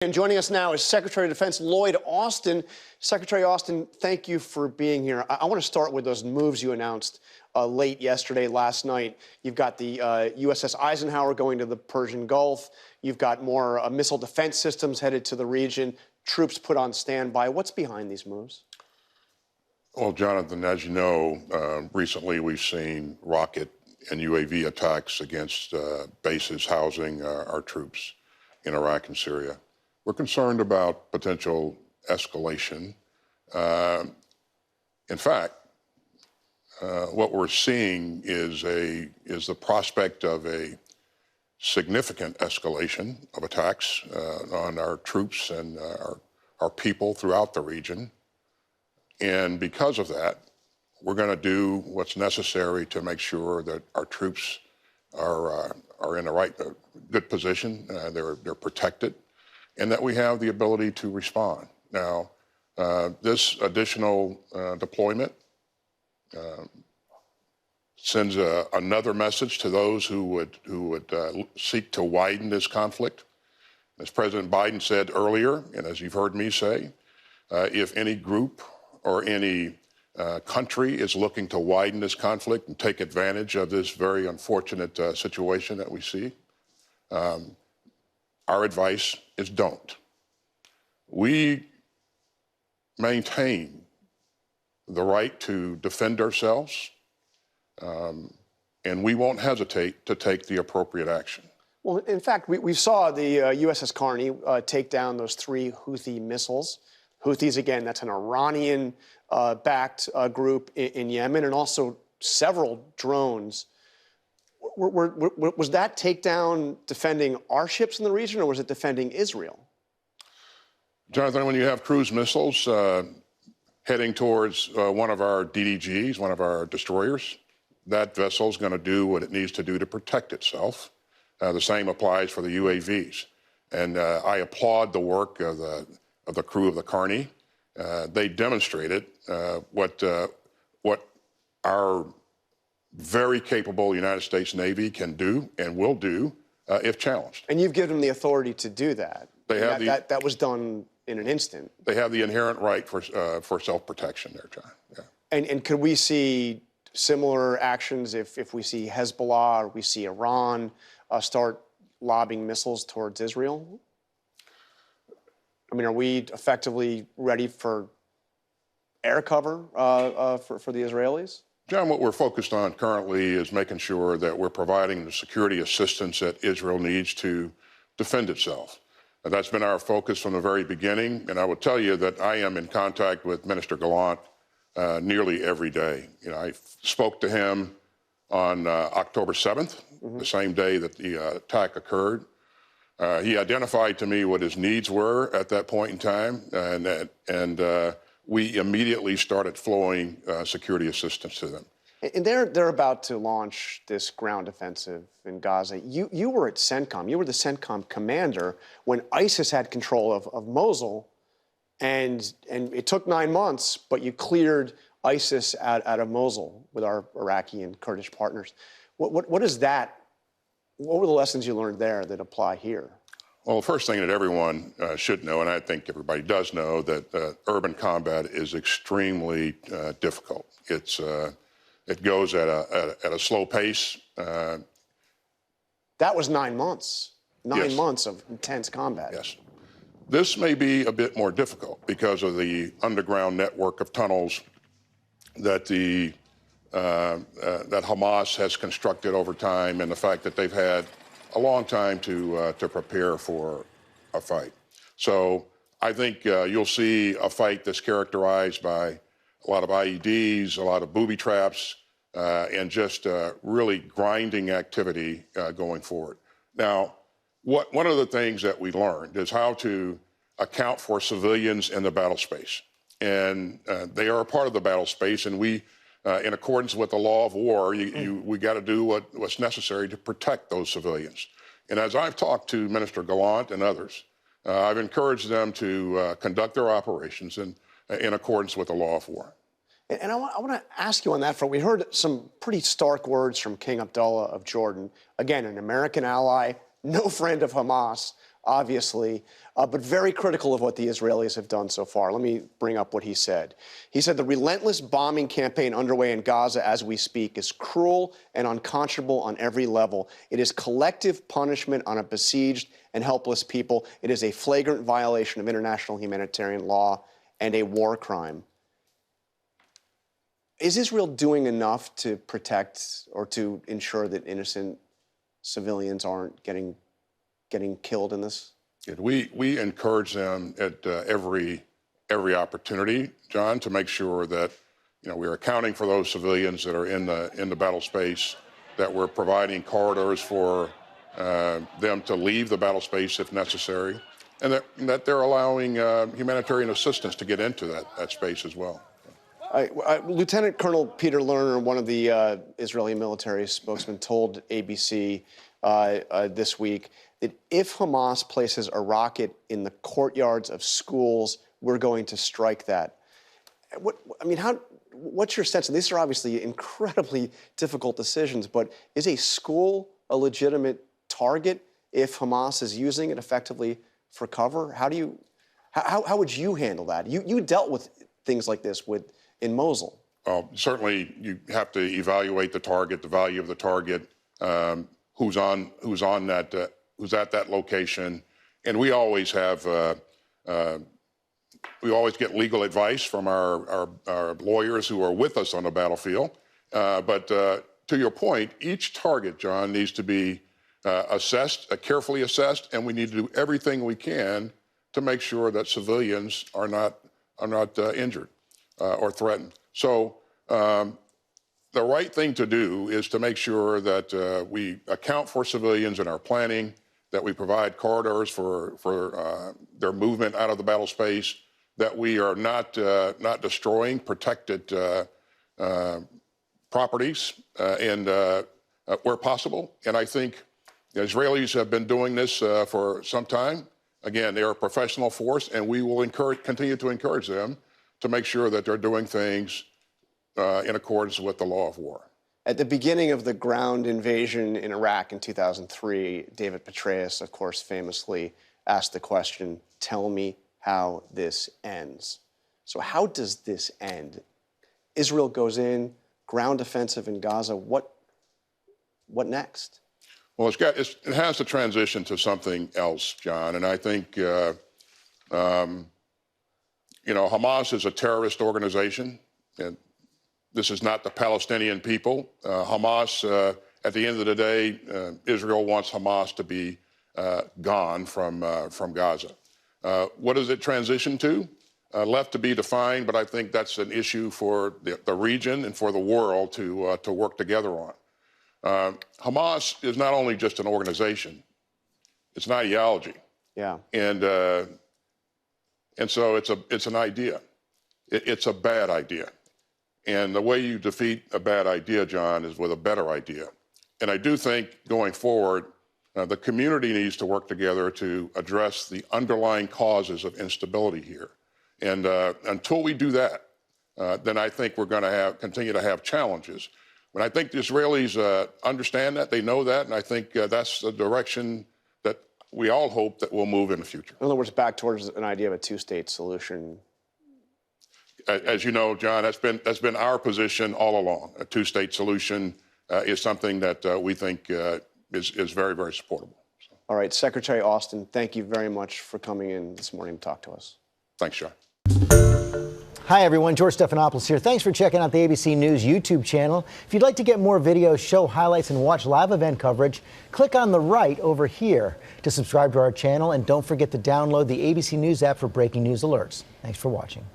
And joining us now is Secretary of Defense Lloyd Austin. Secretary Austin, thank you for being here. I want to start with those moves you announced late yesterday, last night. You've got the USS Eisenhower going to the Persian Gulf. You've got more missile defense systems headed to the region, troops put on standby. What's behind these moves? Well, Jonathan, as you know, recently we've seen rocket and UAV attacks against bases housing our troops in Iraq and Syria. We're concerned about potential escalation. In fact, what we're seeing is the prospect of a significant escalation of attacks on our troops and our people throughout the region. And because of that, we're going to do what's necessary to make sure that our troops are in the right, good position, they're protected, and that we have the ability to respond. Now, this additional deployment sends another message to those who would seek to widen this conflict. As President Biden said earlier, and as you've heard me say, if any group or any country is looking to widen this conflict and take advantage of this very unfortunate situation that we see, our advice is don't. We maintain the right to defend ourselves, and we won't hesitate to take the appropriate action. Well, in fact, we saw the USS Carney take down those 3 Houthi missiles. Houthis, again, that's an Iranian-backed group in Yemen, and also several drones. Was that takedown defending our ships in the region, or was it defending Israel? Jonathan, when you have cruise missiles heading towards one of our DDGs, one of our destroyers, that vessel is going to do what it needs to do to protect itself. The same applies for the UAVs. And I applaud the work of the crew of the Carney. They demonstrated what our very capable United States Navy can do and will do if challenged. And you've given them the authority to do that. They have that was done in an instant. They have the inherent right for self-protection there, John. Yeah. And could we see similar actions if we see Hezbollah or we see Iran start lobbing missiles towards Israel? I mean, are we effectively ready for air cover for the Israelis? John, what we're focused on currently is making sure that we're providing the security assistance that Israel needs to defend itself. And that's been our focus from the very beginning. And I will tell you that I am in contact with Minister Gallant nearly every day. You know, I spoke to him on October 7th, the same day that the attack occurred. He identified to me what his needs were at that point in time, and we immediately started flowing security assistance to them. And they're about to launch this ground offensive in Gaza. You were at CENTCOM. You were the CENTCOM commander when ISIS had control of Mosul, and it took 9 months, but you cleared ISIS out of Mosul with our Iraqi and Kurdish partners. What is that? What were the lessons you learned there that apply here? Well, the first thing that everyone should know, and I think everybody does know, that urban combat is extremely difficult. It goes at a slow pace. That was 9 months. Nine months of intense combat. Yes. This may be a bit more difficult because of the underground network of tunnels that that Hamas has constructed over time, and the fact that they've had a long time to prepare for a fight. So I think you'll see a fight that's characterized by a lot of IEDs, a lot of booby traps, and just really grinding activity going forward. Now, one of the things that we learned is how to account for civilians in the battle space. And they are a part of the battle space, and we, in accordance with the law of war, we got to do what's necessary to protect those civilians. And as I've talked to Minister Gallant and others, I've encouraged them to conduct their operations in accordance with the law of war. And I want to ask you on that front. We heard some pretty stark words from King Abdullah of Jordan. Again, an American ally, no friend of Hamas, obviously, but very critical of what the Israelis have done so far. Let me bring up what he said. He said the relentless bombing campaign underway in Gaza as we speak is cruel and unconscionable on every level. It is collective punishment on a besieged and helpless people. It is a flagrant violation of international humanitarian law and a war crime. Is Israel doing enough to protect or to ensure that innocent civilians aren't getting killed in this? We encourage them at every opportunity, John, to make sure that we're accounting for those civilians that are in the battle space, that we're providing corridors for them to leave the battle space if necessary, and that they're allowing humanitarian assistance to get into that space as well. Lieutenant Colonel Peter Lerner, one of the Israeli military spokesmen, told ABC this week that if Hamas places a rocket in the courtyards of schools, we're going to strike that. What's your sense? And these are obviously incredibly difficult decisions, but is a school a legitimate target if Hamas is using it effectively for cover? How would you handle that? You dealt with things like this in Mosul. Certainly, you have to evaluate the target, the value of the target, who's at that location, and we always have we always get legal advice from our lawyers who are with us on the battlefield. But to your point, each target, John, needs to be assessed, carefully assessed, and we need to do everything we can to make sure that civilians are not injured or threatened. So the right thing to do is to make sure that we account for civilians in our planning, that we provide corridors for their movement out of the battle space, that we are not destroying protected properties and where possible. And I think the Israelis have been doing this for some time. Again, they are a professional force, and we will continue to encourage them to make sure that they're doing things in accordance with the law of war. At the beginning of the ground invasion in Iraq in 2003, David Petraeus, of course, famously asked the question, "Tell me how this ends." So how does this end? Israel goes in, ground offensive in Gaza. What next? Well, it has to transition to something else, John. And I think, Hamas is a terrorist organization. And this is not the Palestinian people. Hamas, at the end of the day, Israel wants Hamas to be gone from Gaza. What does it transition to? Left to be defined, but I think that's an issue for the region and for the world to work together on. Hamas is not only just an organization; it's an ideology. Yeah. And so it's an idea. It's a bad idea. And the way you defeat a bad idea, John, is with a better idea. And I do think going forward, the community needs to work together to address the underlying causes of instability here. And until we do that, then I think we're going to continue to have challenges. But I think the Israelis understand that, they know that, and I think that's the direction that we all hope that we'll move in the future. In other words, back towards an idea of a two-state solution. As you know, John, that's been our position all along. A two-state solution is something that we think is very, very supportable. So. All right, Secretary Austin, thank you very much for coming in this morning to talk to us. Thanks, John. Hi, everyone. George Stephanopoulos here. Thanks for checking out the ABC News YouTube channel. If you'd like to get more videos, show highlights, and watch live event coverage, click on the right over here to subscribe to our channel. And don't forget to download the ABC News app for breaking news alerts. Thanks for watching.